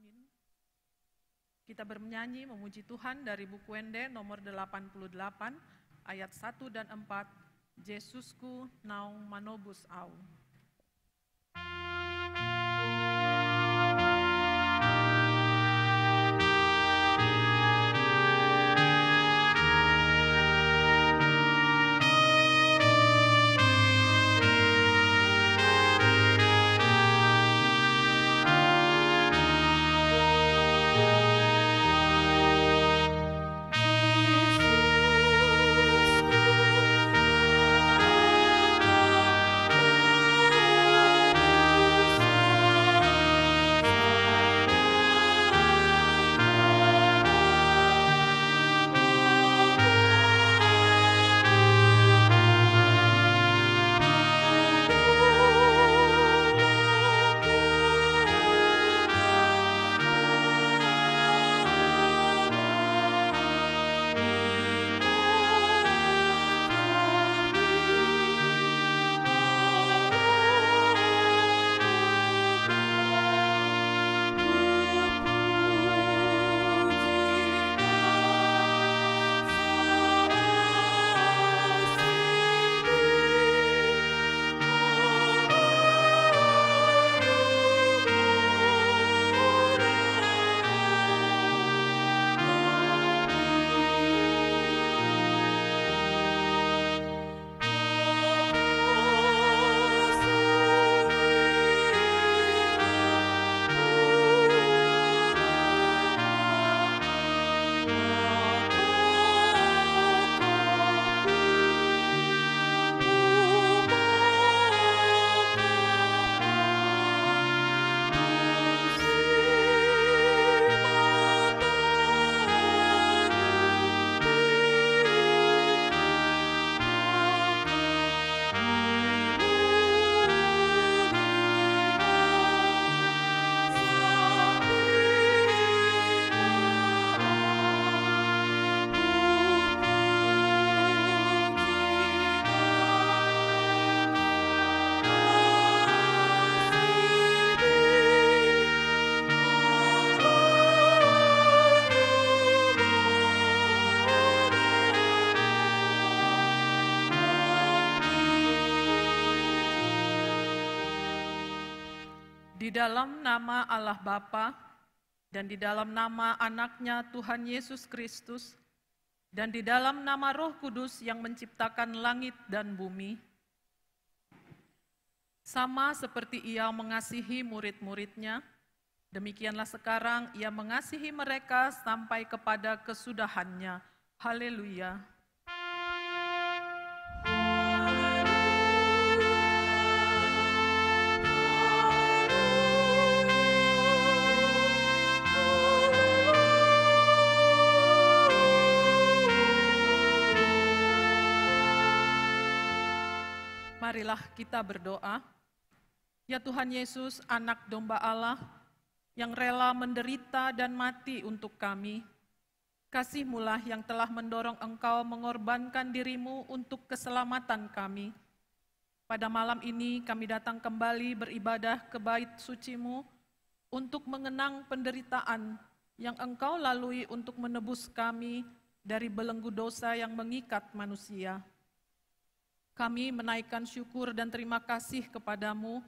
Amin. Kita bernyanyi memuji Tuhan dari buku Wende nomor 88 ayat 1 dan 4. Yesusku naung manobus au. Di dalam nama Allah Bapa dan di dalam nama Anaknya Tuhan Yesus Kristus dan di dalam nama Roh Kudus yang menciptakan langit dan bumi, sama seperti Ia mengasihi murid-muridnya, demikianlah sekarang Ia mengasihi mereka sampai kepada kesudahannya. Haleluya. Marilah kita berdoa. Ya Tuhan Yesus, anak domba Allah, yang rela menderita dan mati untuk kami, kasih-Mulah yang telah mendorong Engkau mengorbankan diri-Mu untuk keselamatan kami. Pada malam ini kami datang kembali beribadah ke bait suci-Mu untuk mengenang penderitaan yang Engkau lalui untuk menebus kami dari belenggu dosa yang mengikat manusia. Kami menaikkan syukur dan terima kasih kepadamu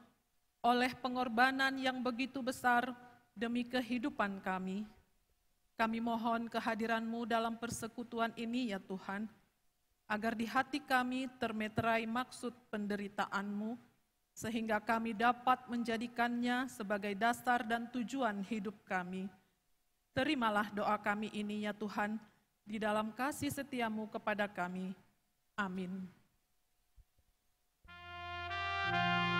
oleh pengorbanan yang begitu besar demi kehidupan kami. Kami mohon kehadiran-Mu dalam persekutuan ini ya Tuhan, agar di hati kami termeterai maksud penderitaan-Mu, sehingga kami dapat menjadikannya sebagai dasar dan tujuan hidup kami. Terimalah doa kami ini ya Tuhan, di dalam kasih setia-Mu kepada kami. Amin. Ku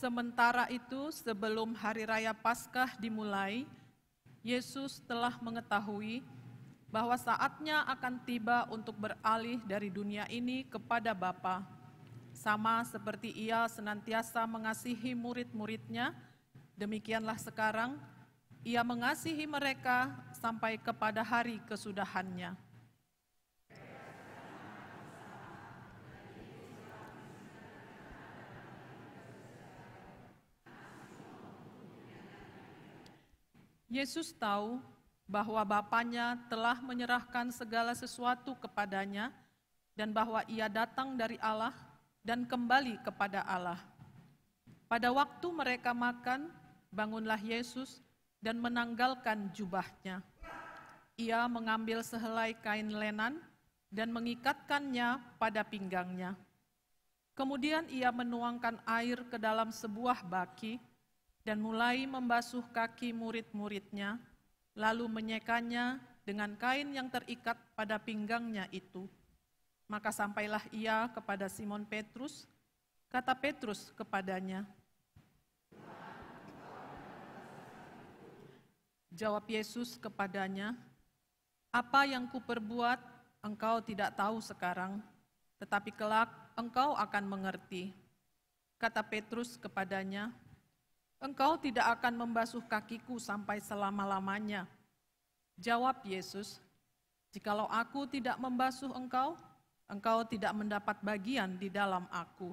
Sementara itu, sebelum hari raya Paskah dimulai, Yesus telah mengetahui bahwa saatnya akan tiba untuk beralih dari dunia ini kepada Bapa. Sama seperti Ia senantiasa mengasihi murid-muridnya, demikianlah sekarang Ia mengasihi mereka sampai kepada hari kesudahannya. Yesus tahu bahwa Bapanya telah menyerahkan segala sesuatu kepadanya dan bahwa Ia datang dari Allah dan kembali kepada Allah. Pada waktu mereka makan, bangunlah Yesus dan menanggalkan jubahnya. Ia mengambil sehelai kain lenan dan mengikatkannya pada pinggangnya. Kemudian Ia menuangkan air ke dalam sebuah baki dan mulai membasuh kaki murid-muridnya, lalu menyekanya dengan kain yang terikat pada pinggangnya itu. Maka sampailah Ia kepada Simon Petrus, kata Petrus kepadanya, jawab Yesus kepadanya, apa yang kuperbuat engkau tidak tahu sekarang, tetapi kelak engkau akan mengerti. Kata Petrus kepadanya, engkau tidak akan membasuh kakiku sampai selama-lamanya. Jawab Yesus, jikalau aku tidak membasuh engkau, engkau tidak mendapat bagian di dalam aku.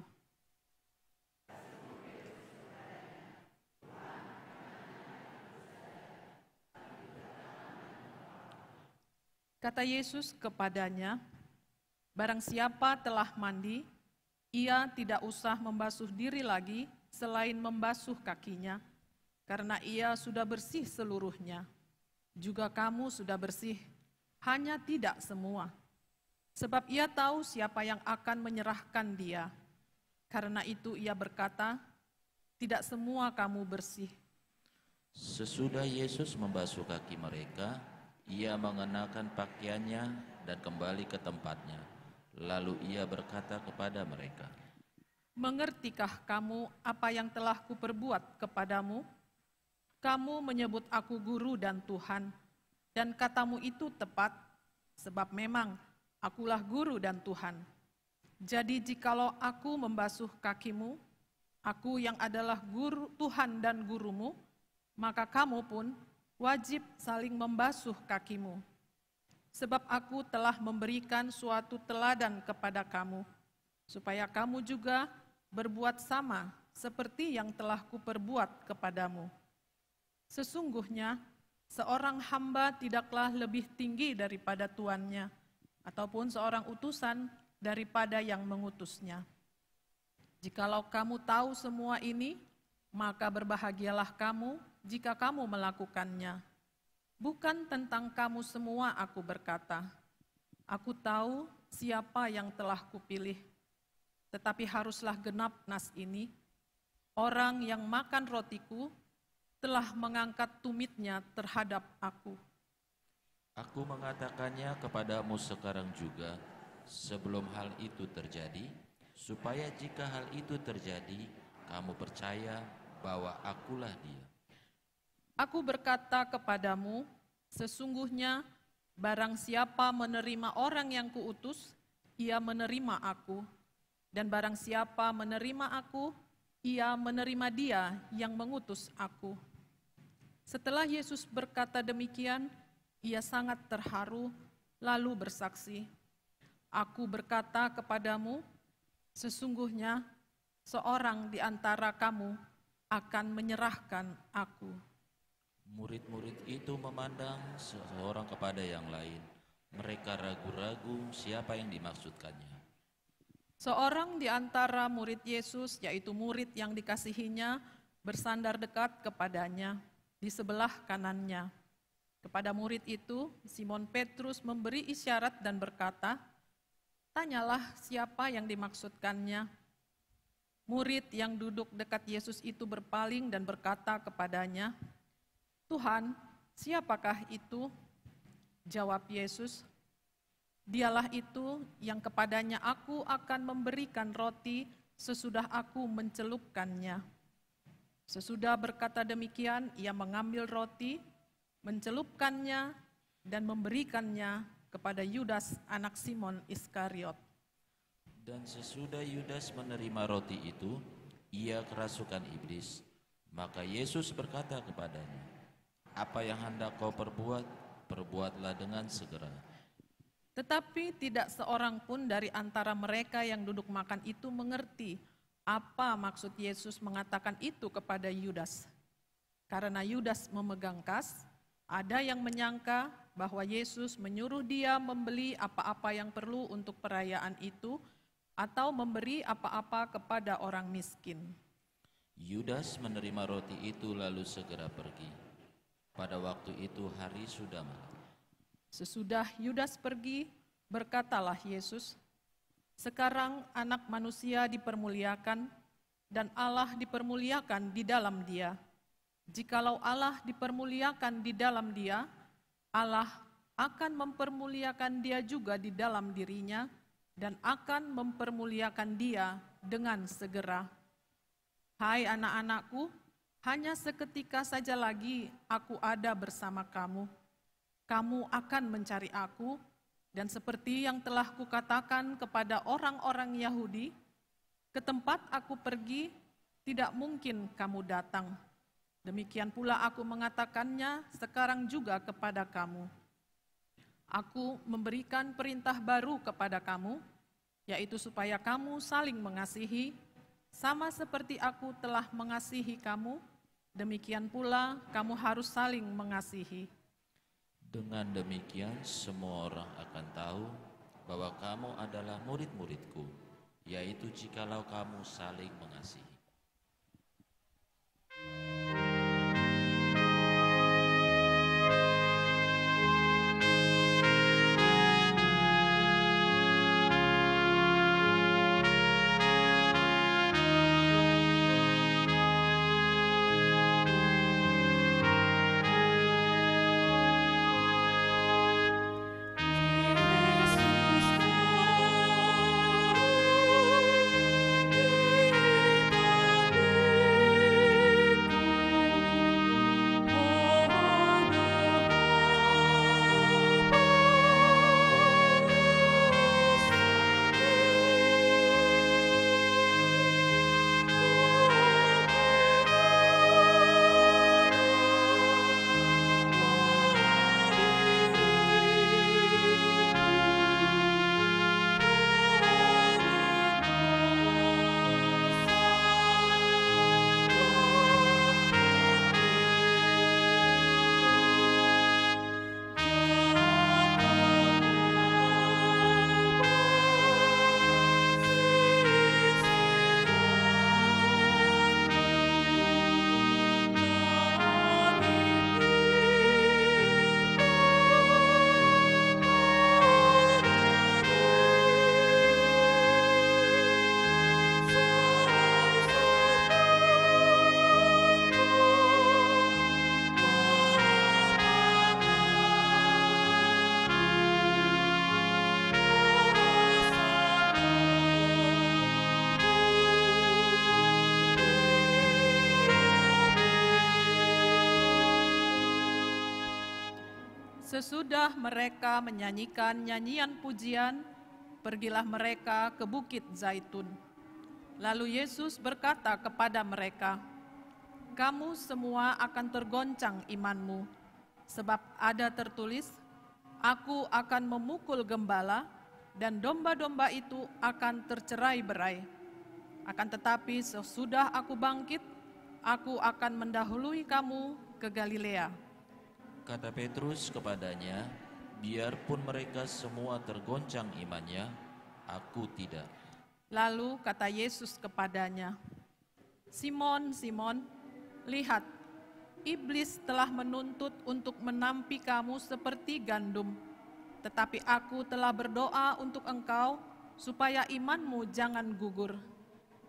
Kata Yesus kepadanya, barang siapa telah mandi, ia tidak usah membasuh diri lagi selain membasuh kakinya, karena ia sudah bersih seluruhnya. Juga kamu sudah bersih, hanya tidak semua. Sebab ia tahu siapa yang akan menyerahkan dia. Karena itu ia berkata, tidak semua kamu bersih. Sesudah Yesus membasuh kaki mereka, Ia mengenakan pakaiannya dan kembali ke tempatnya. Lalu Ia berkata kepada mereka, mengertikah kamu apa yang telah kuperbuat kepadamu? Kamu menyebut aku guru dan Tuhan, dan katamu itu tepat, sebab memang akulah guru dan Tuhan. Jadi jikalau aku membasuh kakimu, aku yang adalah guru Tuhan dan gurumu, maka kamu pun wajib saling membasuh kakimu. Sebab aku telah memberikan suatu teladan kepada kamu, supaya kamu juga berbuat sama seperti yang telah kuperbuat kepadamu. Sesungguhnya, seorang hamba tidaklah lebih tinggi daripada tuannya, ataupun seorang utusan daripada yang mengutusnya. Jikalau kamu tahu semua ini, maka berbahagialah kamu jika kamu melakukannya. Bukan tentang kamu semua aku berkata, aku tahu siapa yang telah kupilih. Tetapi haruslah genap nas ini, orang yang makan rotiku telah mengangkat tumitnya terhadap aku. aku mengatakannya kepadamu sekarang juga, sebelum hal itu terjadi, supaya jika hal itu terjadi, kamu percaya bahwa akulah Dia. Aku berkata kepadamu, sesungguhnya barang siapa menerima orang yang kuutus, ia menerima aku. Dan barang siapa menerima aku, ia menerima dia yang mengutus aku. Setelah Yesus berkata demikian, ia sangat terharu, lalu bersaksi, aku berkata kepadamu, sesungguhnya seorang di antara kamu akan menyerahkan aku. Murid-murid itu memandang seorang kepada yang lain. Mereka ragu-ragu siapa yang dimaksudkannya. Seorang di antara murid Yesus, yaitu murid yang dikasihinya, bersandar dekat kepadanya di sebelah kanannya. Kepada murid itu, Simon Petrus memberi isyarat dan berkata, tanyalah siapa yang dimaksudkannya. Murid yang duduk dekat Yesus itu berpaling dan berkata kepadanya, Tuhan, siapakah itu? Jawab Yesus, dialah itu yang kepadanya aku akan memberikan roti sesudah aku mencelupkannya. Sesudah berkata demikian, ia mengambil roti, mencelupkannya, dan memberikannya kepada Yudas anak Simon Iskariot. Dan sesudah Yudas menerima roti itu, ia kerasukan iblis. Maka Yesus berkata kepadanya, "Apa yang hendak kau perbuat, perbuatlah dengan segera." Tetapi tidak seorang pun dari antara mereka yang duduk makan itu mengerti apa maksud Yesus mengatakan itu kepada Yudas. Karena Yudas memegang kas, ada yang menyangka bahwa Yesus menyuruh dia membeli apa-apa yang perlu untuk perayaan itu atau memberi apa-apa kepada orang miskin. Yudas menerima roti itu lalu segera pergi. Pada waktu itu hari sudah malam. Sesudah Yudas pergi, berkatalah Yesus, "Sekarang Anak Manusia dipermuliakan dan Allah dipermuliakan di dalam Dia. Jikalau Allah dipermuliakan di dalam Dia, Allah akan mempermuliakan Dia juga di dalam dirinya dan akan mempermuliakan Dia dengan segera. Hai anak-anakku, hanya seketika saja lagi aku ada bersama kamu. Kamu akan mencari aku, dan seperti yang telah kukatakan kepada orang-orang Yahudi, ke tempat aku pergi, tidak mungkin kamu datang. Demikian pula aku mengatakannya sekarang juga kepada kamu. Aku memberikan perintah baru kepada kamu, yaitu supaya kamu saling mengasihi, sama seperti aku telah mengasihi kamu, demikian pula kamu harus saling mengasihi. Dengan demikian semua orang akan tahu bahwa kamu adalah murid-muridku, yaitu jikalau kamu saling mengasihi." Sesudah mereka menyanyikan nyanyian pujian, pergilah mereka ke Bukit Zaitun. Lalu Yesus berkata kepada mereka, "Kamu semua akan tergoncang imanmu, sebab ada tertulis, Aku akan memukul gembala, dan domba-domba itu akan tercerai-berai. Akan tetapi sesudah aku bangkit, aku akan mendahului kamu ke Galilea." Kata Petrus kepadanya, "Biarpun mereka semua tergoncang imannya, aku tidak." Lalu kata Yesus kepadanya, "Simon, Simon, lihat, iblis telah menuntut untuk menampi kamu seperti gandum. Tetapi aku telah berdoa untuk engkau, supaya imanmu jangan gugur.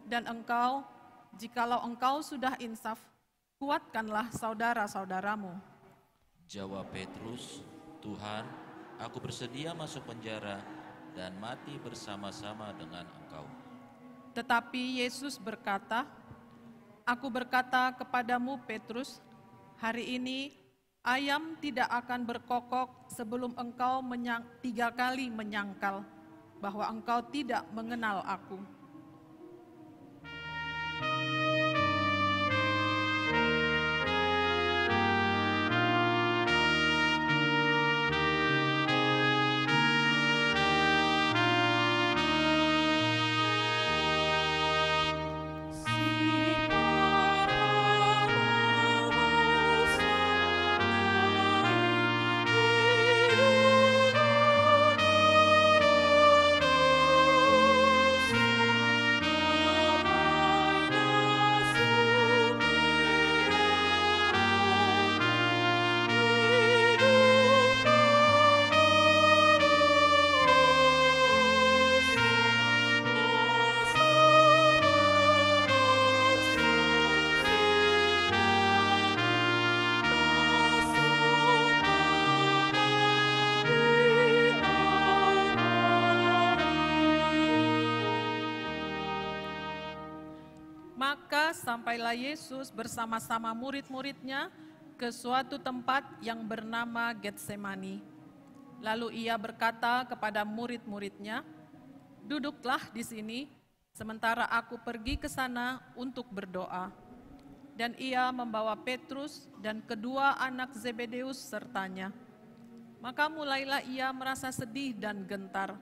Dan engkau, jikalau engkau sudah insaf, kuatkanlah saudara-saudaramu." Jawab Petrus, "Tuhan, aku bersedia masuk penjara dan mati bersama-sama dengan Engkau." Tetapi Yesus berkata, Aku berkata kepadamu, Petrus, hari ini ayam tidak akan berkokok sebelum engkau 3 kali menyangkal bahwa engkau tidak mengenal aku. Maka sampailah Yesus bersama-sama murid-muridnya ke suatu tempat yang bernama Getsemani. Lalu ia berkata kepada murid-muridnya, "Duduklah di sini, sementara aku pergi ke sana untuk berdoa." Dan ia membawa Petrus dan kedua anak Zebedeus sertanya. Maka mulailah ia merasa sedih dan gentar.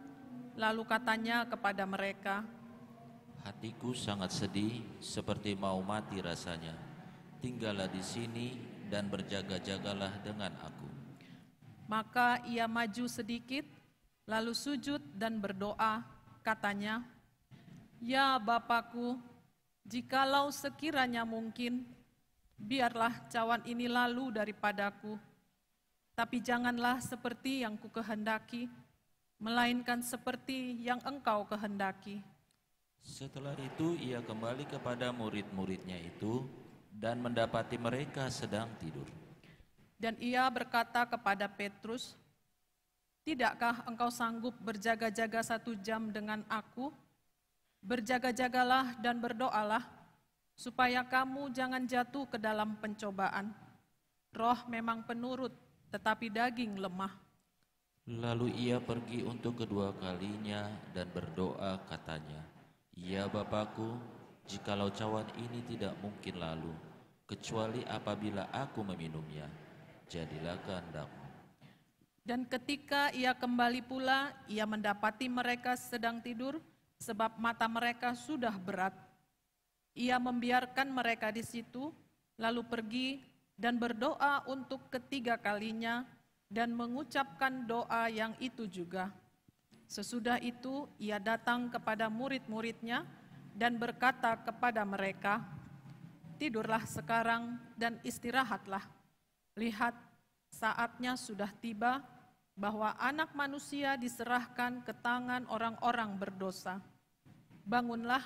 Lalu katanya kepada mereka, Hatiku sangat sedih, seperti mau mati rasanya. Tinggallah di sini dan berjaga-jagalah dengan aku. Maka ia maju sedikit, lalu sujud dan berdoa, katanya, "Ya Bapakku, jikalau sekiranya mungkin, biarlah cawan ini lalu daripadaku. Tapi janganlah seperti yang kukehendaki, melainkan seperti yang Engkau kehendaki." Setelah itu ia kembali kepada murid-muridnya itu dan mendapati mereka sedang tidur. Dan ia berkata kepada Petrus, "Tidakkah engkau sanggup berjaga-jaga 1 jam dengan aku? Berjaga-jagalah dan berdoalah, supaya kamu jangan jatuh ke dalam pencobaan. Roh memang penurut, tetapi daging lemah." Lalu ia pergi untuk kedua kalinya dan berdoa katanya, "Ya Bapakku, jikalau cawan ini tidak mungkin lalu, kecuali apabila aku meminumnya, jadilah kehendak-Mu." Dan ketika ia kembali pula, ia mendapati mereka sedang tidur, sebab mata mereka sudah berat. Ia membiarkan mereka di situ, lalu pergi dan berdoa untuk ketiga kalinya, dan mengucapkan doa yang itu juga. Sesudah itu ia datang kepada murid-muridnya dan berkata kepada mereka, "Tidurlah sekarang dan istirahatlah. Lihat, saatnya sudah tiba bahwa Anak Manusia diserahkan ke tangan orang-orang berdosa. Bangunlah,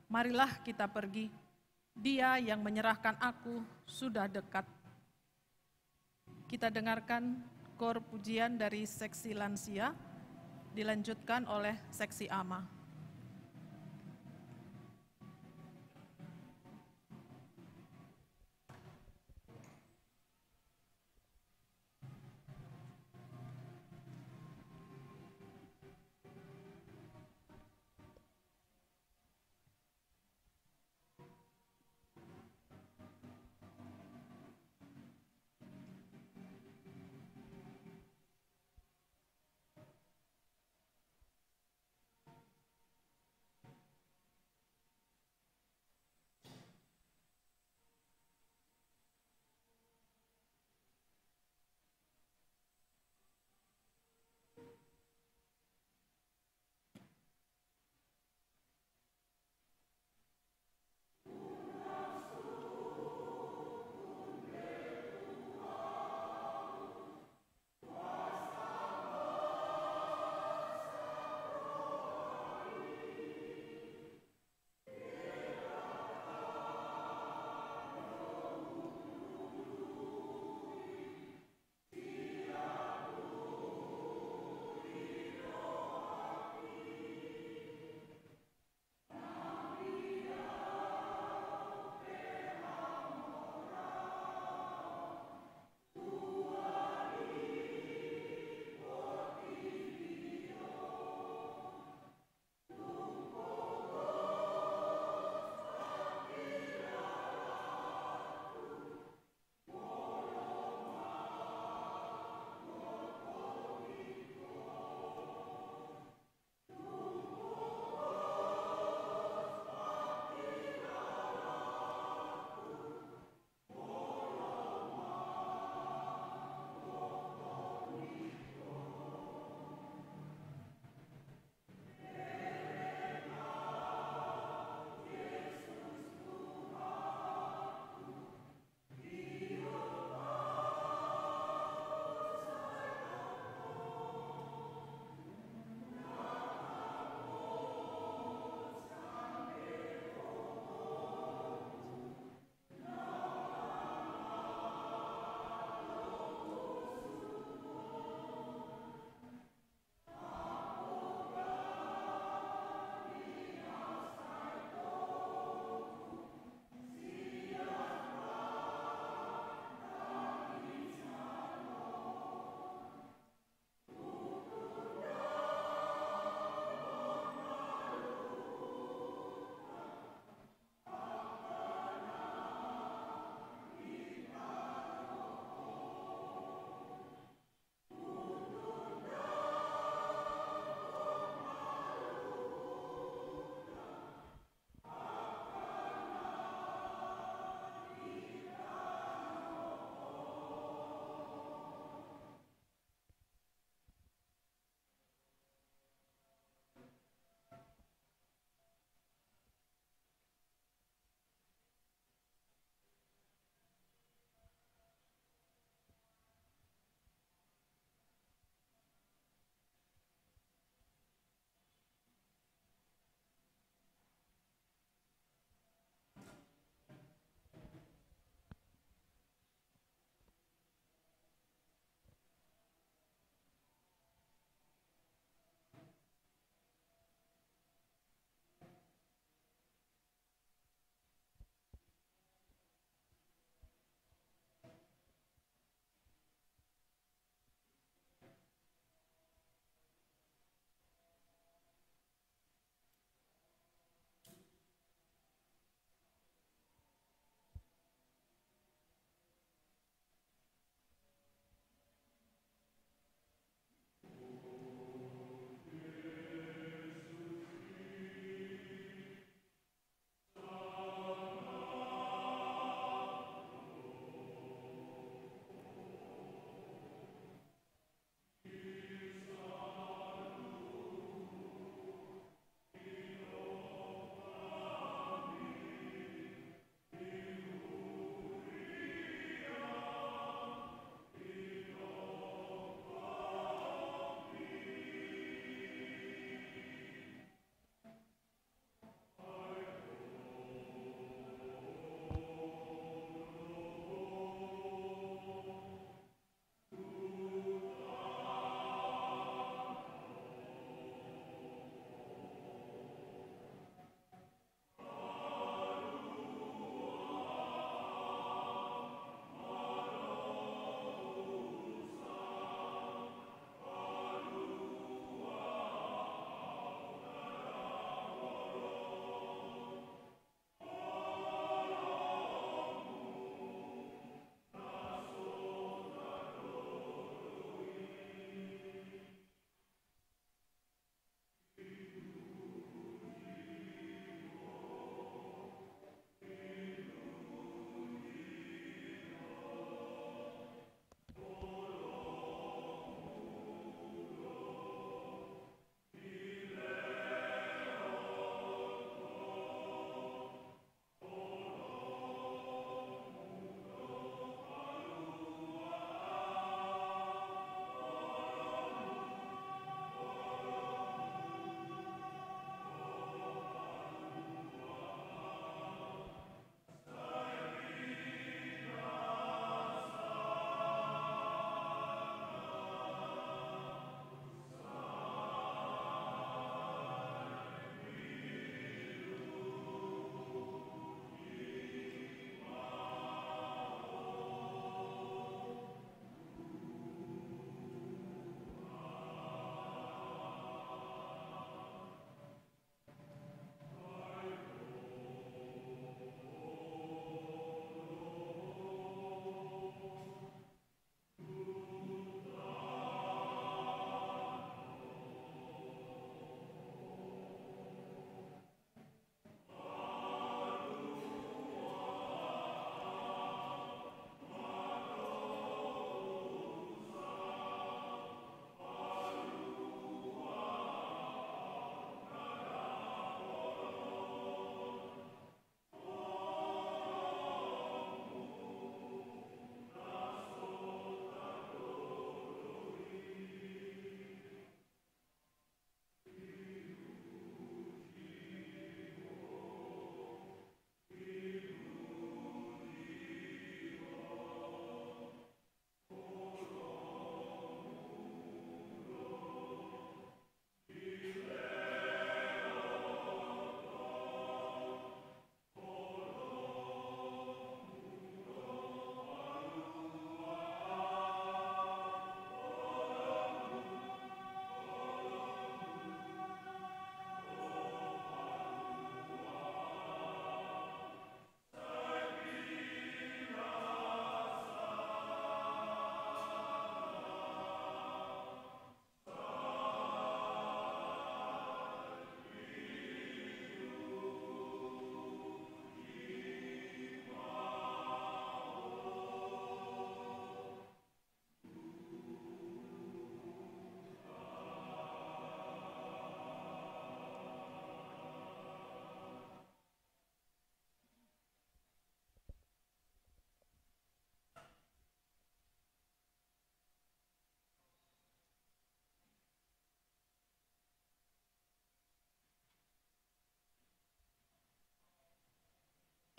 marilah kita pergi. Dia yang menyerahkan aku sudah dekat." Kita dengarkan kor pujian dari seksi lansia, dilanjutkan oleh seksi AMA.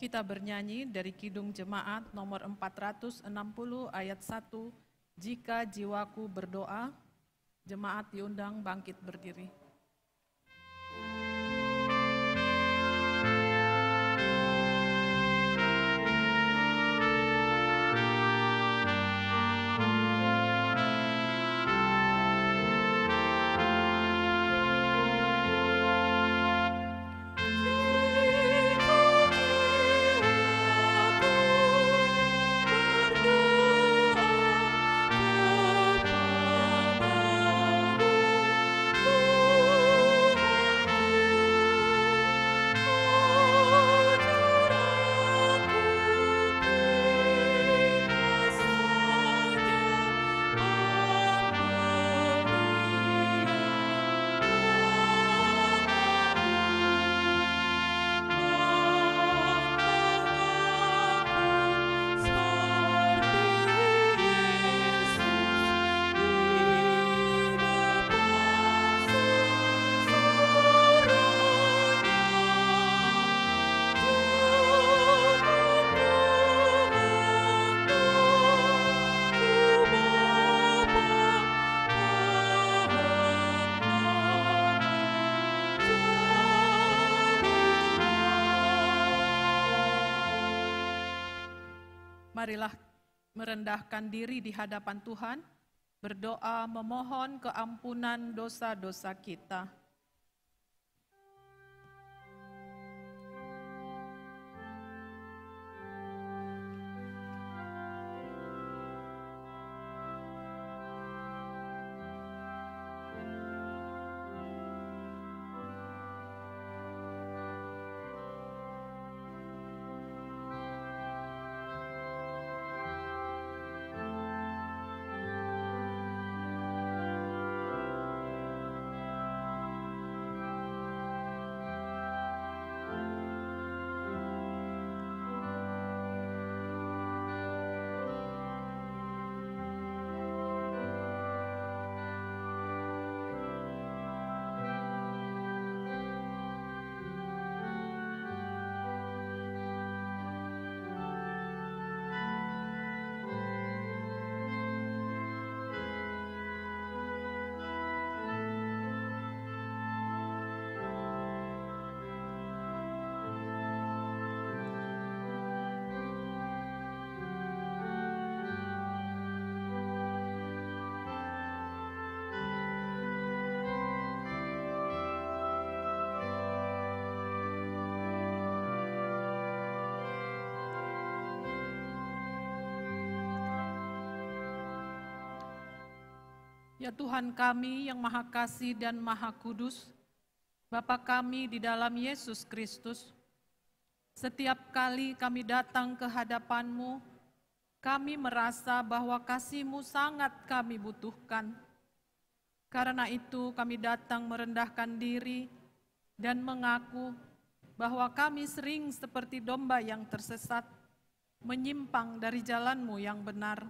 Kita bernyanyi dari Kidung Jemaat nomor 460 ayat 1, jika jiwaku berdoa, jemaat diundang bangkit berdiri. Marilah merendahkan diri di hadapan Tuhan, berdoa memohon keampunan dosa-dosa kita. Ya Tuhan kami yang Maha Kasih dan Maha Kudus, Bapa kami di dalam Yesus Kristus, setiap kali kami datang ke hadapan-Mu, kami merasa bahwa kasih-Mu sangat kami butuhkan. Karena itu kami datang merendahkan diri dan mengaku bahwa kami sering seperti domba yang tersesat, menyimpang dari jalan-Mu yang benar.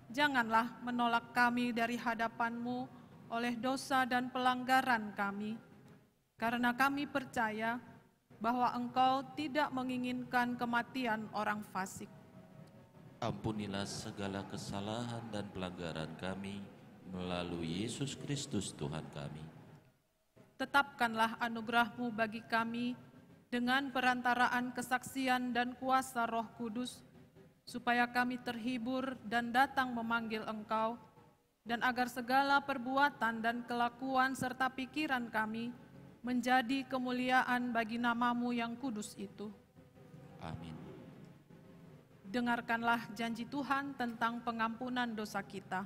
Janganlah menolak kami dari hadapan-Mu oleh dosa dan pelanggaran kami, karena kami percaya bahwa Engkau tidak menginginkan kematian orang fasik. Ampunilah segala kesalahan dan pelanggaran kami melalui Yesus Kristus Tuhan kami. Tetapkanlah anugerah-Mu bagi kami dengan perantaraan kesaksian dan kuasa Roh Kudus, supaya kami terhibur dan datang memanggil Engkau, dan agar segala perbuatan dan kelakuan serta pikiran kami menjadi kemuliaan bagi nama-Mu yang kudus itu. Amin. Dengarkanlah janji Tuhan tentang pengampunan dosa kita.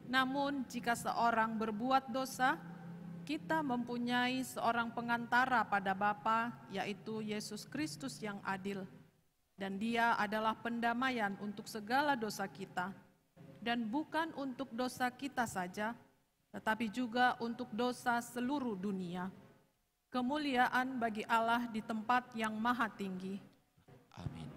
Namun jika seorang berbuat dosa, kita mempunyai seorang pengantara pada Bapa, yaitu Yesus Kristus yang adil. Dan Dia adalah pendamaian untuk segala dosa kita, dan bukan untuk dosa kita saja, tetapi juga untuk dosa seluruh dunia. Kemuliaan bagi Allah di tempat yang maha tinggi. Amin.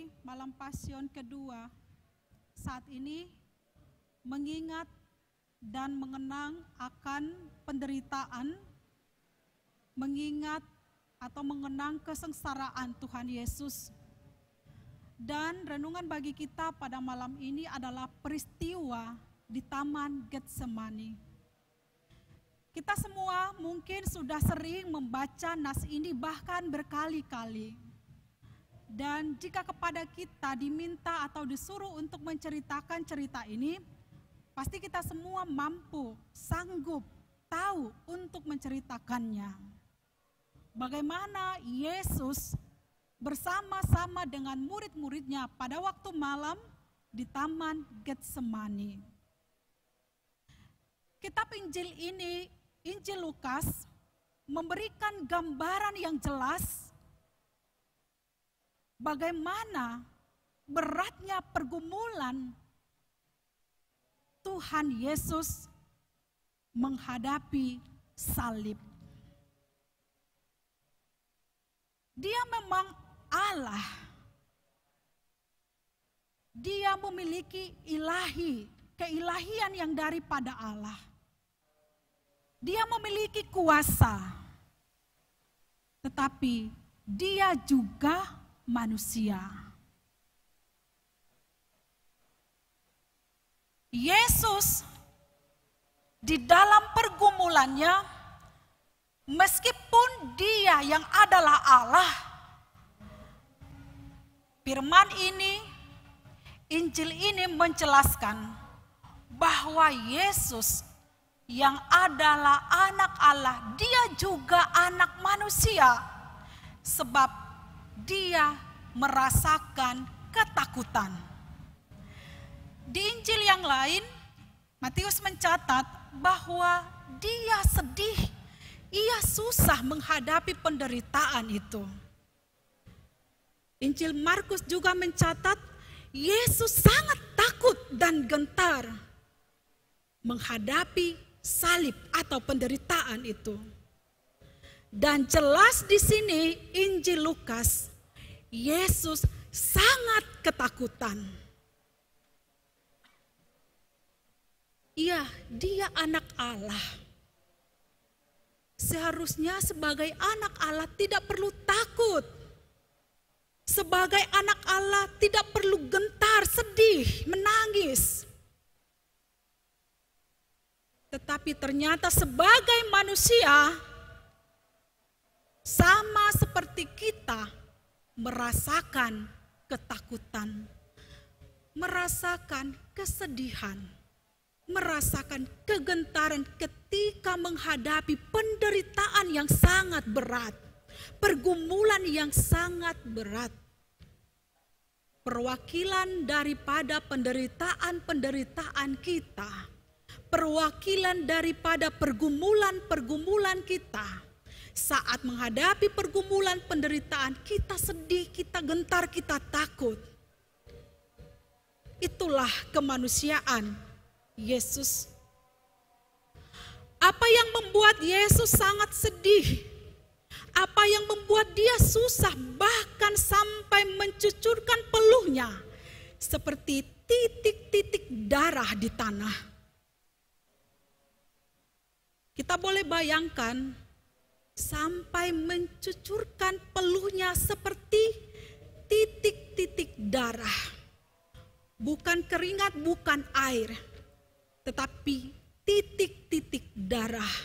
ini malam Pasion kedua, saat ini mengingat dan mengenang akan penderitaan, mengingat atau mengenang kesengsaraan Tuhan Yesus. Dan renungan bagi kita pada malam ini adalah peristiwa di Taman Getsemani. Kita semua mungkin sudah sering membaca nas ini bahkan berkali-kali. Dan jika kepada kita diminta atau disuruh untuk menceritakan cerita ini, pasti kita semua mampu, sanggup, tahu untuk menceritakannya. Bagaimana Yesus bersama-sama dengan murid-muridnya pada waktu malam di Taman Getsemani. Kitab Injil ini, Injil Lukas, memberikan gambaran yang jelas bagaimana beratnya pergumulan Tuhan Yesus menghadapi salib. Dia memang Allah. Dia memiliki keilahian yang daripada Allah. Dia memiliki kuasa, tetapi dia juga manusia. Yesus di dalam pergumulannya, meskipun dia yang adalah Allah, firman ini, Injil ini menjelaskan bahwa Yesus yang adalah anak Allah, dia juga anak manusia, sebab dia merasakan ketakutan. Di Injil yang lain, Matius mencatat bahwa dia sedih, ia susah menghadapi penderitaan itu. Injil Markus juga mencatat Yesus sangat takut dan gentar menghadapi salib atau penderitaan itu. Dan jelas di sini Injil Lukas, Yesus sangat ketakutan. Iya, dia anak Allah. Seharusnya sebagai anak Allah tidak perlu takut. Sebagai anak Allah tidak perlu gentar, sedih, menangis. Tetapi ternyata sebagai manusia, sama seperti kita merasakan ketakutan, merasakan kesedihan, merasakan kegentaran ketika menghadapi penderitaan yang sangat berat, pergumulan yang sangat berat. Perwakilan daripada penderitaan-penderitaan kita, perwakilan daripada pergumulan-pergumulan kita. Saat menghadapi pergumulan penderitaan, kita sedih, kita gentar, kita takut. Itulah kemanusiaan Yesus. Apa yang membuat Yesus sangat sedih? Apa yang membuat dia susah bahkan sampai mencucurkan peluhnya seperti titik-titik darah di tanah? Kita boleh bayangkan sampai mencucurkan peluhnya seperti titik-titik darah. Bukan keringat, bukan air, tetapi titik-titik darah.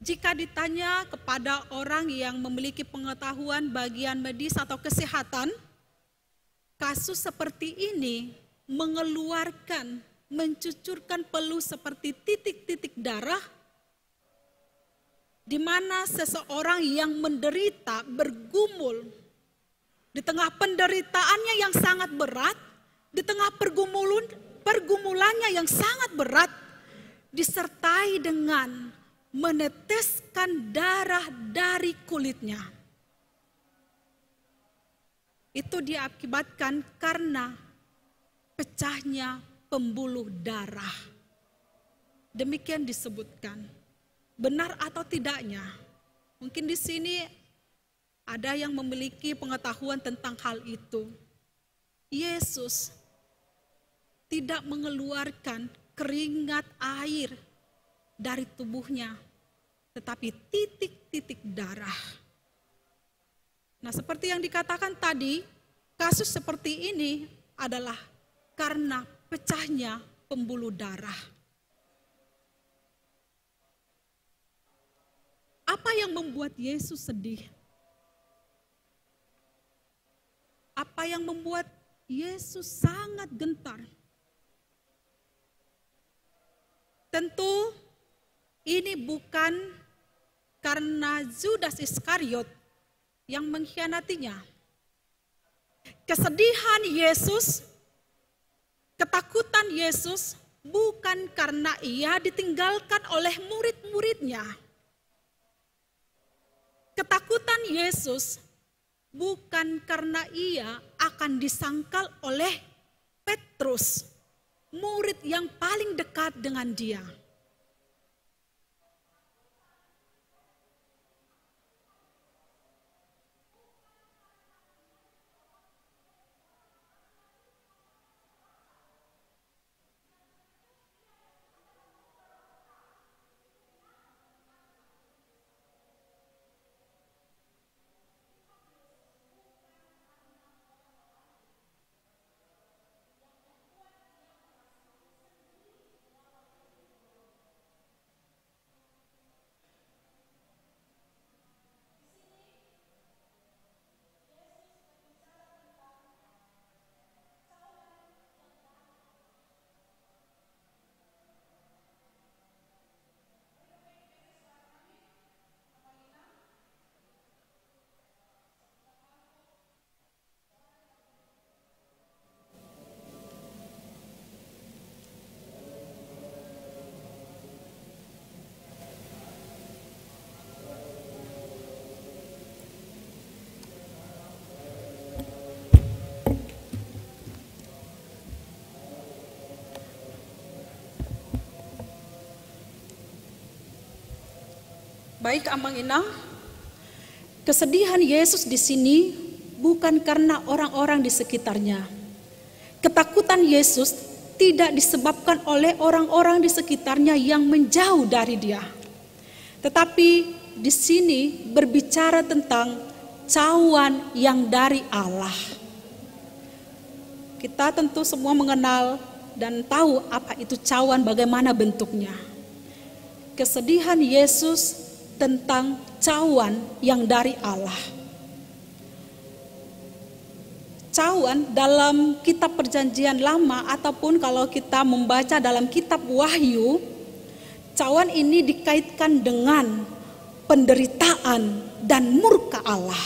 Jika ditanya kepada orang yang memiliki pengetahuan bagian medis atau kesehatan, kasus seperti ini mencucurkan peluh seperti titik-titik darah, di mana seseorang yang menderita, bergumul, di tengah penderitaannya yang sangat berat, di tengah pergumulannya yang sangat berat, disertai dengan meneteskan darah dari kulitnya. Itu diakibatkan karena pecahnya pembuluh darah. Demikian disebutkan. Benar atau tidaknya? Mungkin di sini Ada yang memiliki pengetahuan tentang hal itu. Yesus tidak mengeluarkan keringat air dari tubuhnya, tetapi titik-titik darah. Nah, seperti yang dikatakan tadi, kasus seperti ini adalah karena pecahnya pembuluh darah. Apa yang membuat Yesus sedih? Apa yang membuat Yesus sangat gentar? Tentu ini bukan karena Judas Iskariot yang mengkhianatinya. Kesedihan Yesus, ketakutan Yesus bukan karena ia ditinggalkan oleh murid-muridnya. Ketakutan Yesus bukan karena ia akan disangkal oleh Petrus, murid yang paling dekat dengan dia. Baik Ambang Inang, kesedihan Yesus di sini bukan karena orang-orang di sekitarnya. Ketakutan Yesus tidak disebabkan oleh orang-orang di sekitarnya yang menjauh dari dia. Tetapi di sini berbicara tentang cawan yang dari Allah. Kita tentu semua mengenal dan tahu apa itu cawan, bagaimana bentuknya. Kesedihan Yesus tentang cawan yang dari Allah. Cawan dalam kitab Perjanjian Lama ataupun kalau kita membaca dalam kitab Wahyu, cawan ini dikaitkan dengan penderitaan dan murka Allah.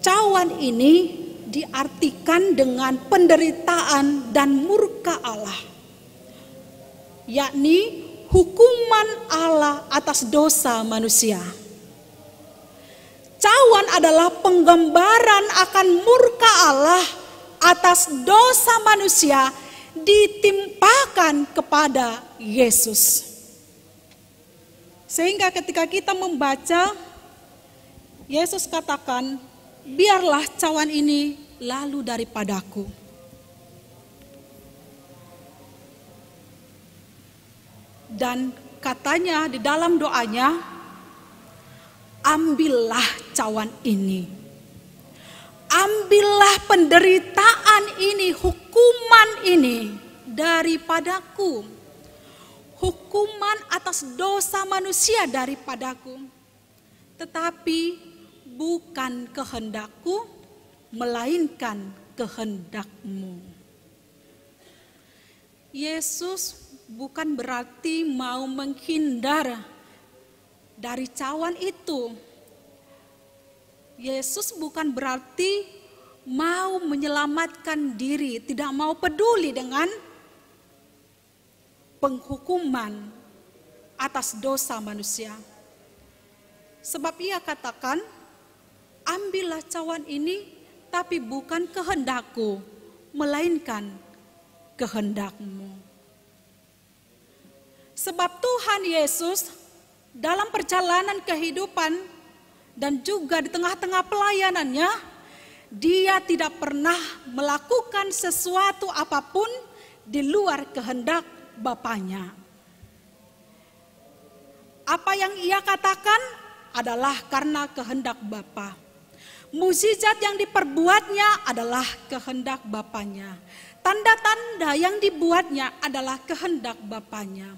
Cawan ini diartikan dengan penderitaan dan murka Allah, yakni hukuman Allah atas dosa manusia. Cawan adalah penggambaran akan murka Allah atas dosa manusia ditimpakan kepada Yesus. Sehingga ketika kita membaca, Yesus katakan, biarlah cawan ini lalu daripadaku. Dan katanya di dalam doanya, ambillah cawan ini. Ambillah penderitaan ini, hukuman ini daripadaku. Hukuman atas dosa manusia daripadaku. Tetapi bukan kehendakku, melainkan kehendakmu. Yesus bukan berarti mau menghindar dari cawan itu. Yesus bukan berarti mau menyelamatkan diri, tidak mau peduli dengan penghukuman atas dosa manusia. Sebab ia katakan, ambillah cawan ini, tapi bukan kehendakku, melainkan kehendakmu. Sebab Tuhan Yesus dalam perjalanan kehidupan dan juga di tengah-tengah pelayanannya, dia tidak pernah melakukan sesuatu apapun di luar kehendak Bapaknya. Apa yang ia katakan adalah karena kehendak Bapa. Mukjizat yang diperbuatnya adalah kehendak Bapaknya. Tanda-tanda yang dibuatnya adalah kehendak Bapaknya.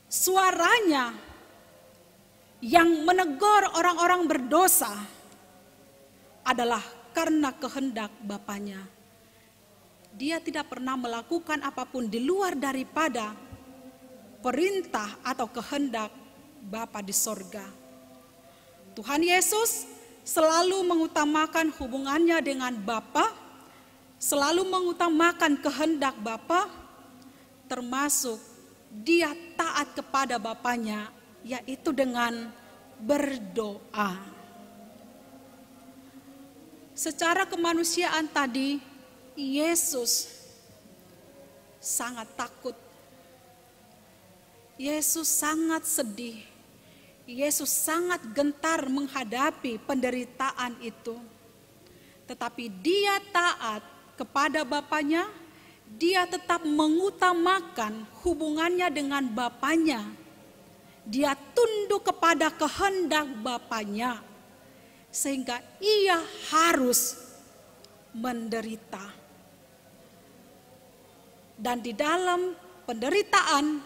Suaranya yang menegur orang-orang berdosa adalah karena kehendak Bapaknya. Dia tidak pernah melakukan apapun di luar daripada perintah atau kehendak Bapa di sorga. Tuhan Yesus selalu mengutamakan hubungannya dengan Bapa, selalu mengutamakan kehendak Bapa, termasuk dia taat kepada Bapaknya, yaitu dengan berdoa. Secara kemanusiaan tadi, Yesus sangat takut. Yesus sangat sedih. Yesus sangat gentar menghadapi penderitaan itu. Tetapi dia taat kepada Bapaknya, dia tetap mengutamakan hubungannya dengan Bapaknya. Dia tunduk kepada kehendak Bapaknya, sehingga ia harus menderita. Dan di dalam penderitaan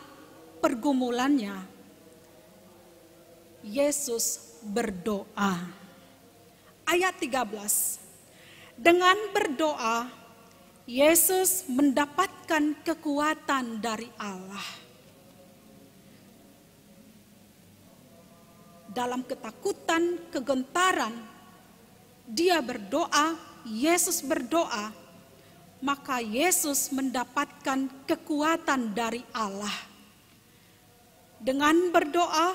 pergumulannya, Yesus berdoa. Ayat 13. Dengan berdoa, Yesus mendapatkan kekuatan dari Allah. Dalam ketakutan, kegentaran, dia berdoa, Yesus berdoa, maka Yesus mendapatkan kekuatan dari Allah. Dengan berdoa,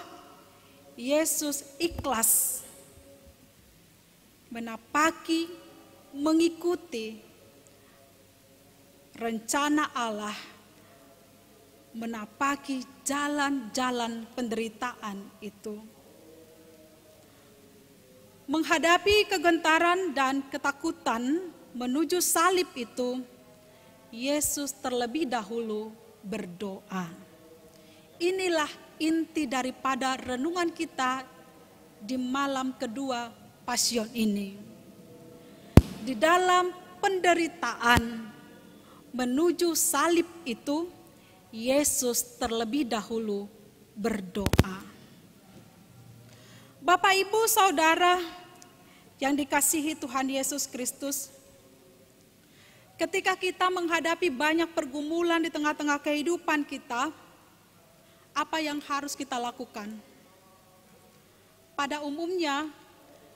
Yesus ikhlas menapaki, mengikuti rencana Allah, menapaki jalan-jalan penderitaan itu. Menghadapi kegentaran dan ketakutan menuju salib itu, Yesus terlebih dahulu berdoa. Inilah inti daripada renungan kita di malam kedua Pasion ini. Di dalam penderitaan menuju salib itu, Yesus terlebih dahulu berdoa. Bapak, Ibu, Saudara yang dikasihi Tuhan Yesus Kristus, ketika kita menghadapi banyak pergumulan di tengah-tengah kehidupan kita, apa yang harus kita lakukan? Pada umumnya,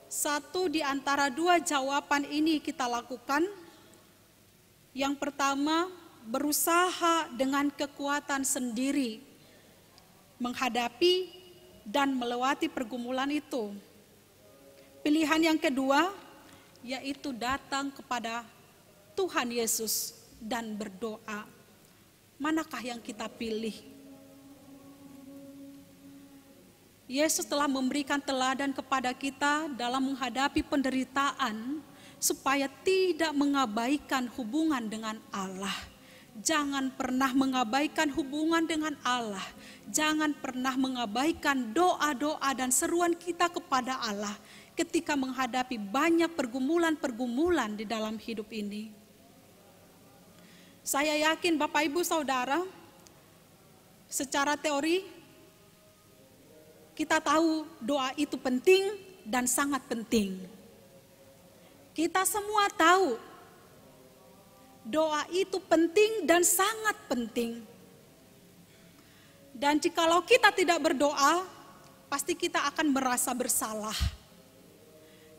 satu di antara dua jawaban ini kita lakukan. Yang pertama, berusaha dengan kekuatan sendiri menghadapi dan melewati pergumulan itu. Pilihan yang kedua, yaitu datang kepada Tuhan Yesus dan berdoa. Manakah yang kita pilih? Yesus telah memberikan teladan kepada kita dalam menghadapi penderitaan supaya tidak mengabaikan hubungan dengan Allah. Jangan pernah mengabaikan hubungan dengan Allah. Jangan pernah mengabaikan doa-doa dan seruan kita kepada Allah ketika menghadapi banyak pergumulan-pergumulan di dalam hidup ini. Saya yakin Bapak Ibu Saudara, secara teori kita tahu doa itu penting dan sangat penting. Kita semua tahu doa itu penting dan sangat penting. Dan jikalau kita tidak berdoa, pasti kita akan merasa bersalah.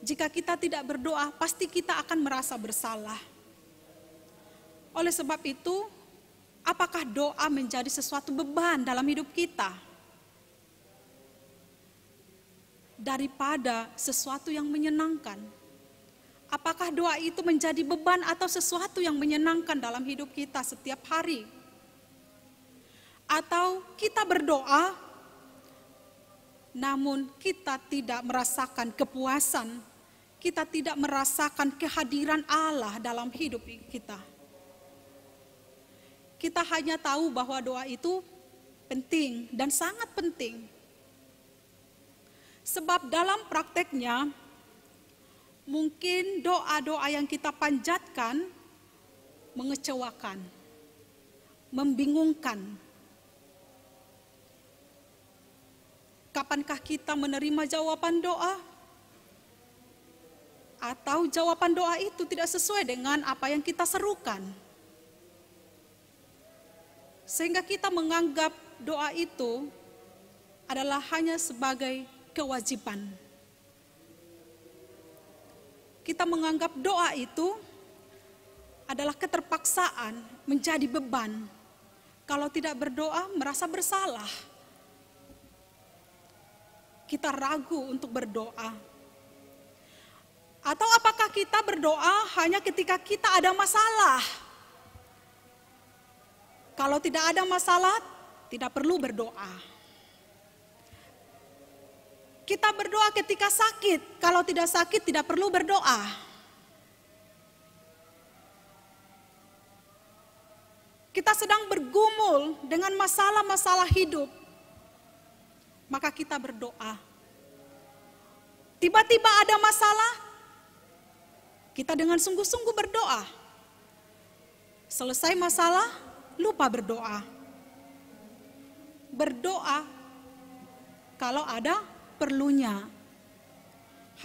Jika kita tidak berdoa, pasti kita akan merasa bersalah. Oleh sebab itu, apakah doa menjadi sesuatu beban dalam hidup kita? Daripada sesuatu yang menyenangkan. Apakah doa itu menjadi beban atau sesuatu yang menyenangkan dalam hidup kita setiap hari? Atau kita berdoa namun kita tidak merasakan kepuasan, kita tidak merasakan kehadiran Allah dalam hidup kita. Kita hanya tahu bahwa doa itu penting dan sangat penting. Sebab dalam prakteknya, mungkin doa-doa yang kita panjatkan mengecewakan, membingungkan. Kapankah kita menerima jawaban doa? Atau jawaban doa itu tidak sesuai dengan apa yang kita serukan? Sehingga kita menganggap doa itu adalah hanya sebagai kewajiban. Kita menganggap doa itu adalah keterpaksaan, menjadi beban. Kalau tidak berdoa, merasa bersalah. Kita ragu untuk berdoa. Atau apakah kita berdoa hanya ketika kita ada masalah? Kalau tidak ada masalah, tidak perlu berdoa. Kita berdoa ketika sakit, kalau tidak sakit tidak perlu berdoa. Kita sedang bergumul dengan masalah-masalah hidup, maka kita berdoa. Tiba-tiba ada masalah, kita dengan sungguh-sungguh berdoa. Selesai masalah, lupa berdoa. Berdoa kalau ada perlunya.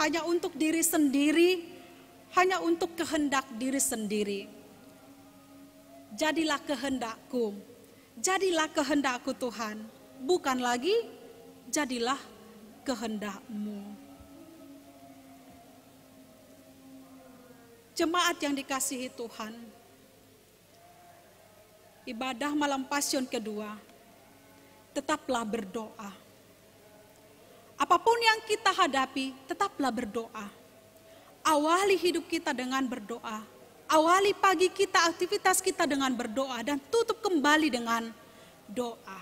Hanya untuk diri sendiri, hanya untuk kehendak diri sendiri. Jadilah kehendakku, jadilah kehendakku Tuhan, bukan lagi jadilah kehendak-Mu. Jemaat yang dikasihi Tuhan, ibadah malam Passion kedua, tetaplah berdoa. Apapun yang kita hadapi, tetaplah berdoa. Awali hidup kita dengan berdoa. Awali pagi kita, aktivitas kita dengan berdoa, dan tutup kembali dengan doa.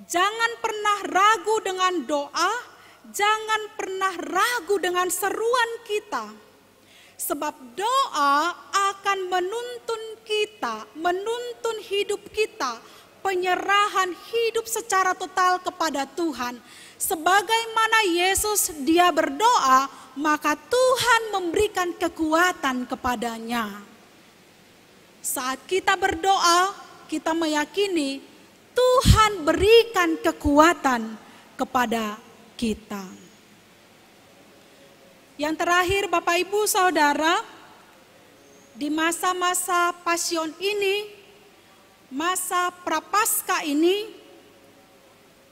Jangan pernah ragu dengan doa, jangan pernah ragu dengan seruan kita. Sebab doa akan menuntun kita, menuntun hidup kita, penyerahan hidup secara total kepada Tuhan. Sebagaimana Yesus dia berdoa, maka Tuhan memberikan kekuatan kepadanya. Saat kita berdoa, kita meyakini Tuhan berikan kekuatan kepada kita. Yang terakhir Bapak Ibu Saudara, di masa-masa Passion ini, masa Prapaskah ini,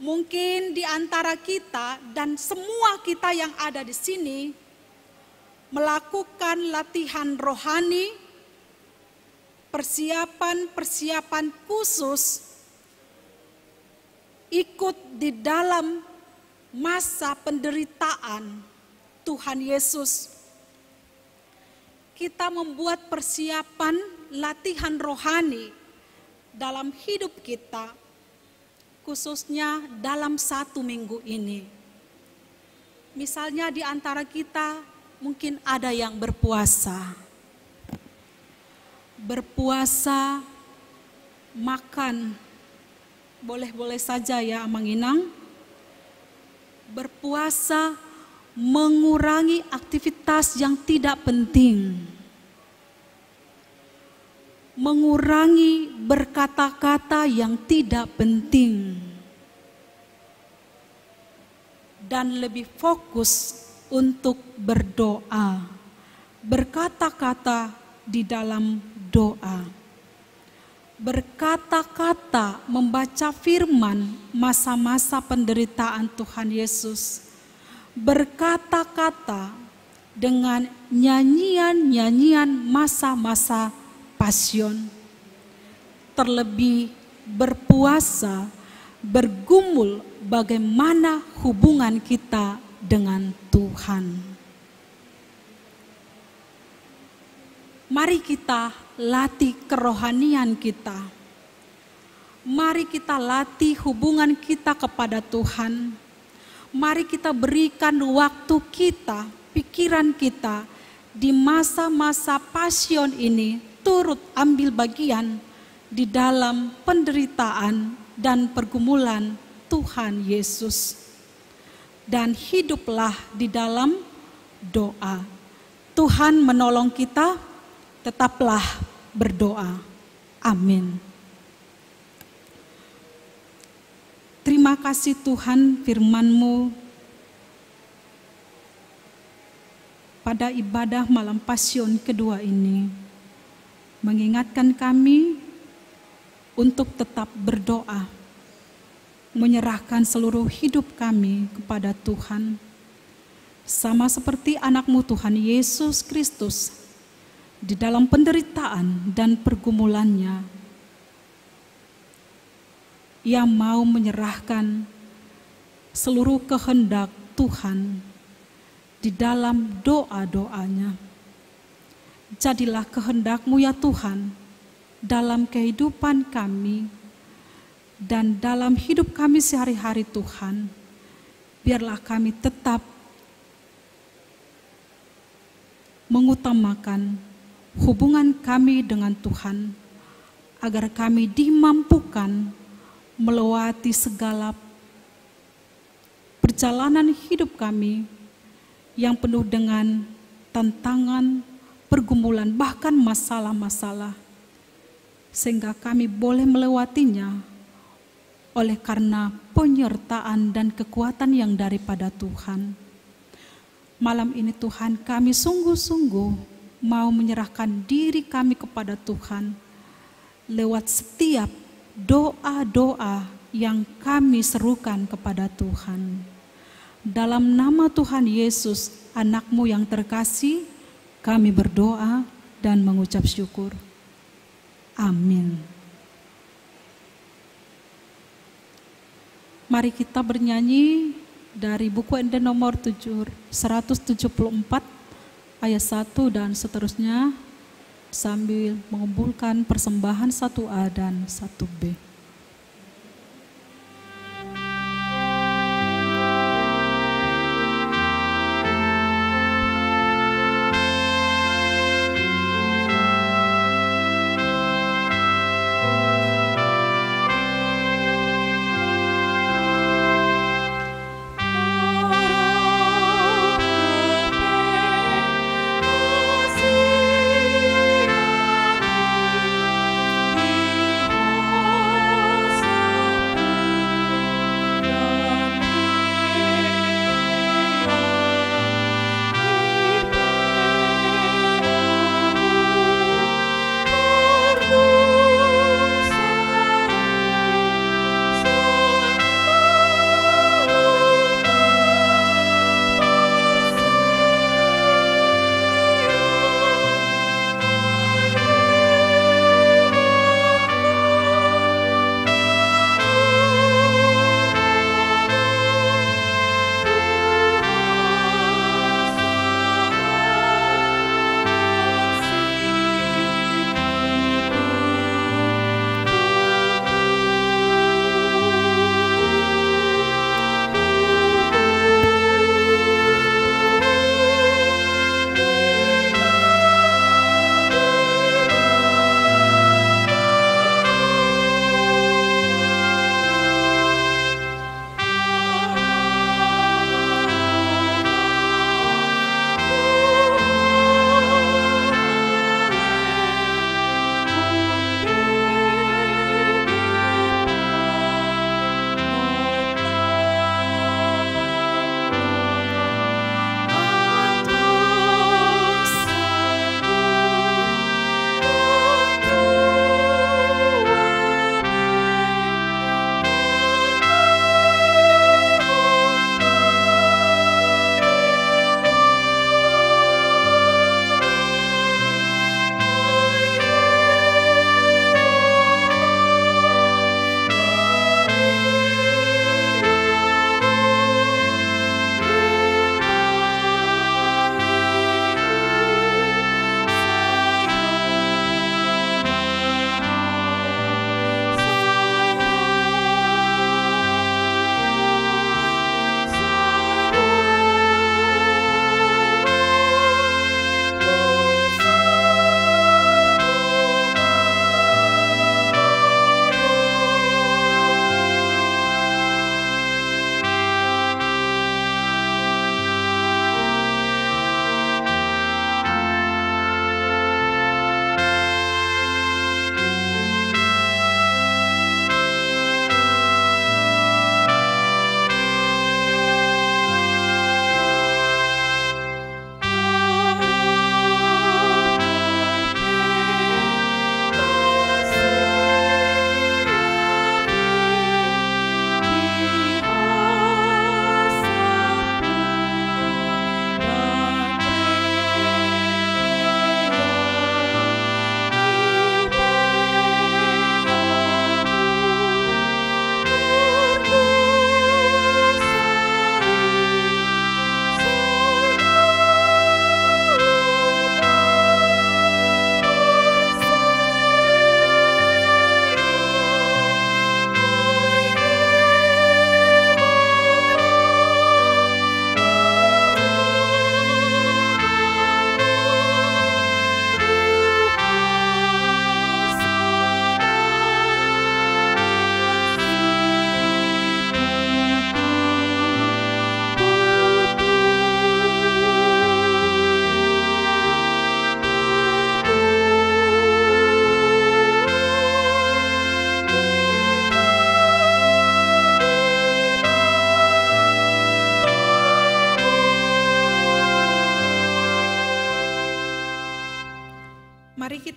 mungkin di antara kita dan semua kita yang ada di sini melakukan latihan rohani, persiapan-persiapan khusus, ikut di dalam masa penderitaan Tuhan Yesus. Kita membuat persiapan latihan rohani dalam hidup kita, khususnya dalam 1 minggu ini. Misalnya di antara kita mungkin ada yang berpuasa. Berpuasa, makan, boleh-boleh saja ya Amang Inang. Berpuasa, mengurangi aktivitas yang tidak penting. Mengurangi berkata-kata yang tidak penting. Dan lebih fokus untuk berdoa. Berkata-kata di dalam doa. Berkata-kata membaca firman masa-masa penderitaan Tuhan Yesus. Berkata-kata dengan nyanyian-nyanyian masa-masa Passion. Terlebih berpuasa, bergumul bagaimana hubungan kita dengan Tuhan. Mari kita latih kerohanian kita. Mari kita latih hubungan kita kepada Tuhan. Mari kita berikan waktu kita, pikiran kita di masa-masa pasion ini turut ambil bagian di dalam penderitaan dan pergumulan Tuhan Yesus. Dan hiduplah di dalam doa. Tuhan menolong kita, tetaplah berdoa. Amin. Terima kasih Tuhan, firman-Mu pada ibadah malam Pasion kedua ini mengingatkan kami untuk tetap berdoa, menyerahkan seluruh hidup kami kepada Tuhan. Sama seperti anak-Mu Tuhan Yesus Kristus di dalam penderitaan dan pergumulannya, Ia mau menyerahkan seluruh kehendak Tuhan di dalam doa-doanya. Jadilah kehendak-Mu ya Tuhan dalam kehidupan kami dan dalam hidup kami sehari-hari Tuhan. Biarlah kami tetap mengutamakan hubungan kami dengan Tuhan, agar kami dimampukan melewati segala perjalanan hidup kami yang penuh dengan tantangan, pergumulan, bahkan masalah-masalah, sehingga kami boleh melewatinya oleh karena penyertaan dan kekuatan yang daripada Tuhan. Malam ini Tuhan, kami sungguh-sungguh mau menyerahkan diri kami kepada Tuhan lewat setiap doa-doa yang kami serukan kepada Tuhan. Dalam nama Tuhan Yesus, anak-Mu yang terkasih, kami berdoa dan mengucap syukur. Amin. Mari kita bernyanyi dari buku ND nomor 174 ayat 1 dan seterusnya, sambil mengumpulkan persembahan 1A dan 1B. Oh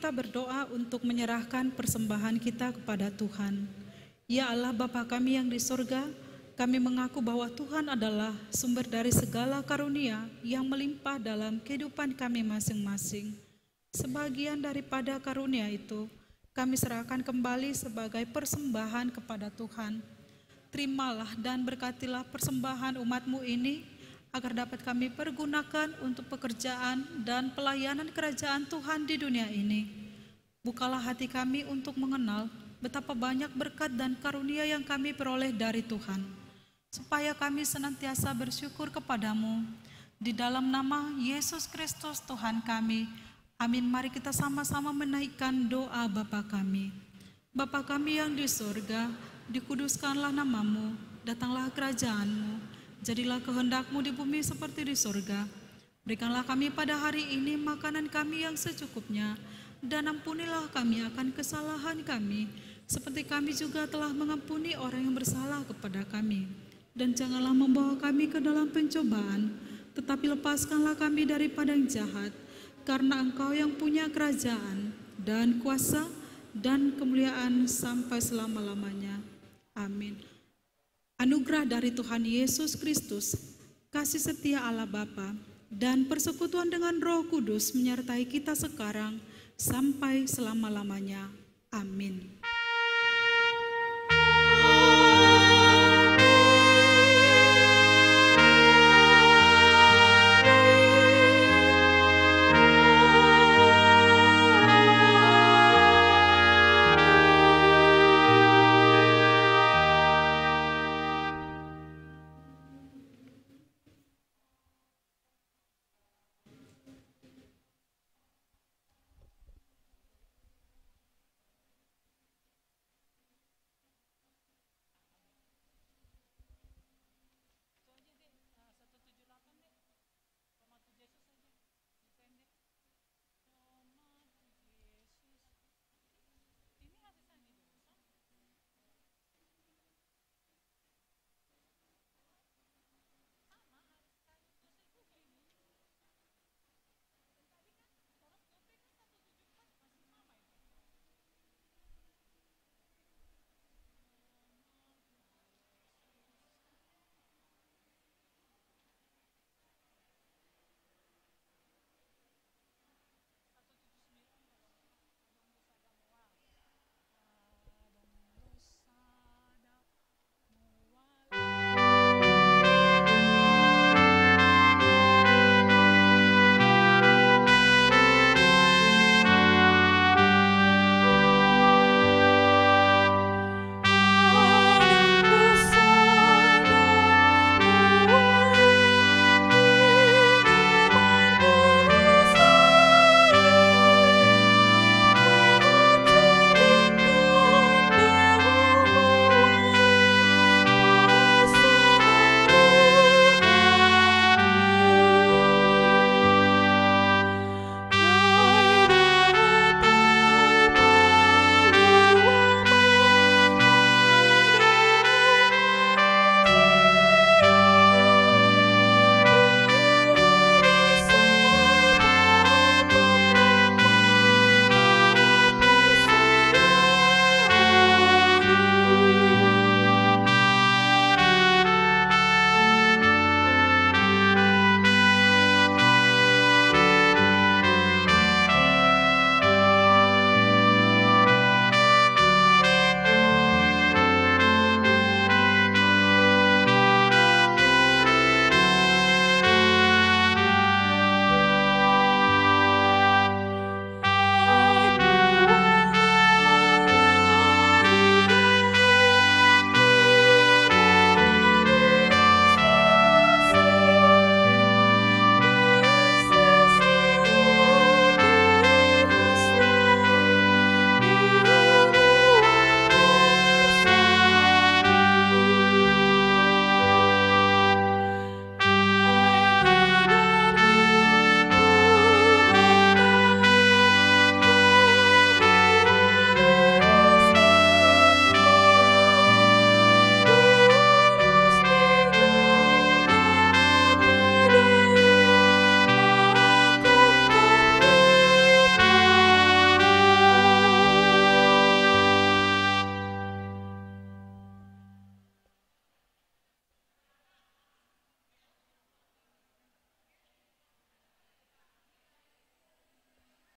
kita berdoa untuk menyerahkan persembahan kita kepada Tuhan. Ya Allah Bapa kami yang di sorga, kami mengaku bahwa Tuhan adalah sumber dari segala karunia yang melimpah dalam kehidupan kami masing-masing. Sebagian daripada karunia itu, kami serahkan kembali sebagai persembahan kepada Tuhan. Terimalah dan berkatilah persembahan umat-Mu ini, agar dapat kami pergunakan untuk pekerjaan dan pelayanan kerajaan Tuhan di dunia ini. Bukalah hati kami untuk mengenal betapa banyak berkat dan karunia yang kami peroleh dari Tuhan, supaya kami senantiasa bersyukur kepadamu. Di dalam nama Yesus Kristus Tuhan kami, amin. Mari kita sama-sama menaikkan doa Bapa kami. Bapa kami yang di surga, dikuduskanlah namamu, datanglah kerajaanmu, jadilah kehendak-Mu di bumi seperti di surga. Berikanlah kami pada hari ini makanan kami yang secukupnya, dan ampunilah kami akan kesalahan kami, seperti kami juga telah mengampuni orang yang bersalah kepada kami. Dan janganlah membawa kami ke dalam pencobaan, tetapi lepaskanlah kami daripada yang jahat, karena Engkau yang punya kerajaan, dan kuasa, dan kemuliaan sampai selama-lamanya. Amin. Anugerah dari Tuhan Yesus Kristus, kasih setia Allah Bapa, dan persekutuan dengan Roh Kudus menyertai kita sekarang sampai selama-lamanya. Amin.